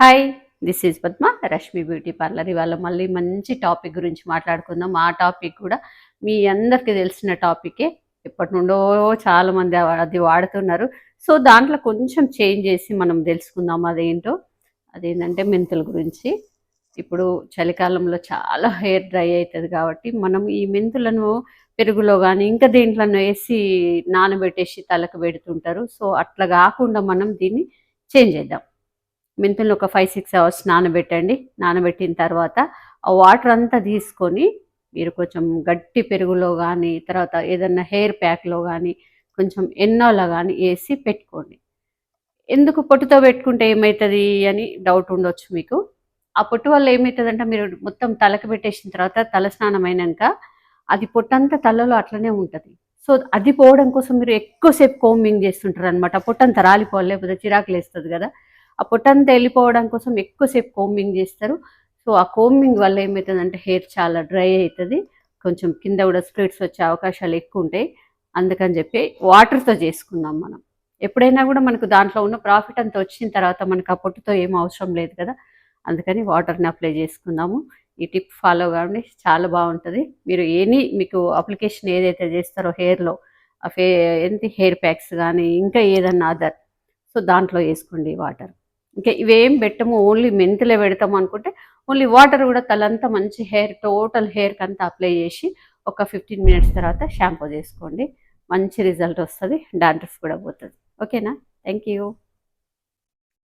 Hi, this is Padma, Rashmi beauty parlour. ఇవాళ మళ్ళీ మంచి టాపిక్ గురించి మాట్లాడుకుందాం. ఆ టాపిక్ కూడా మీ అందరికీ తెలిసిన టాపికే. ఎప్పటి నుండో చాలామంది అది వాడుతున్నారు. సో దాంట్లో కొంచెం చేంజ్ చేసి మనం తెలుసుకుందాం అదేంటో. అదేంటంటే మెంతుల గురించి. ఇప్పుడు చలికాలంలో చాలా హెయిర్ డ్రై అవుతుంది కాబట్టి మనం ఈ మెంతులను పెరుగులో కానీ ఇంకా దేంట్లోనో వేసి నానబెట్టేసి తలకు పెడుతుంటారు. సో అట్లా కాకుండా మనం దీన్ని చేంజ్ చేద్దాం. మెంతులను ఒక 5-6 అవర్స్ నానబెట్టండి. నానబెట్టిన తర్వాత ఆ వాటర్ అంతా తీసుకొని మీరు కొంచెం గట్టి పెరుగులో కానీ తర్వాత ఏదన్నా హెయిర్ ప్యాక్లో కానీ కొంచెం ఎన్నోలో కానీ వేసి పెట్టుకోండి. ఎందుకు పొట్టుతో పెట్టుకుంటే ఏమవుతుంది అని డౌట్ ఉండొచ్చు మీకు. ఆ పొట్టు వల్ల ఏమవుతుందంటే మీరు మొత్తం తలకి పెట్టేసిన తర్వాత తలస్నానం అయినాక అది పొట్టంతా తలలో అట్లనే ఉంటుంది. సో అది పోవడం కోసం మీరు ఎక్కువసేపు కోంబింగ్ చేస్తుంటారు అనమాట. పొట్టంతా రాలిపోవాలి, లేకపోతే చిరాకులు వేస్తుంది కదా. ఆ పొట్టంతా వెళ్ళిపోవడం కోసం ఎక్కువసేపు కోంబింగ్ చేస్తారు. సో ఆ కోంబింగ్ వల్ల ఏమవుతుందంటే హెయిర్ చాలా డ్రై అవుతుంది. కొంచెం కింద కూడా స్ప్లిట్స్ వచ్చే అవకాశాలు ఎక్కువ ఉంటాయి. అందుకని చెప్పి వాటర్తో చేసుకుందాం మనం. ఎప్పుడైనా కూడా మనకు దాంట్లో ఉన్న ప్రాఫిట్ అంతా వచ్చిన తర్వాత మనకు ఆ పొట్టుతో ఏం అవసరం లేదు కదా. అందుకని వాటర్ని అప్లై చేసుకుందాము. ఈ టిప్ ఫాలో కావండి, చాలా బాగుంటుంది. మీరు మీకు అప్లికేషన్ ఏదైతే చేస్తారో హెయిర్లో ఏంటి హెయిర్ ప్యాక్స్ కానీ ఇంకా ఏదన్నా అదర్, సో దాంట్లో వేసుకోండి వాటర్. ఇంకా ఇవేం పెట్టము, ఓన్లీ మెంతులే పెడతాము అనుకుంటే ఓన్లీ వాటర్ కూడా తలంతా మంచి హెయిర్ టోటల్ హెయిర్కి అంతా అప్లై చేసి ఒక 15 మినిట్స్ తర్వాత షాంపూ చేసుకోండి. మంచి రిజల్ట్ వస్తుంది, డాండ్రఫ్ కూడా పోతుంది. ఓకేనా? Thank you.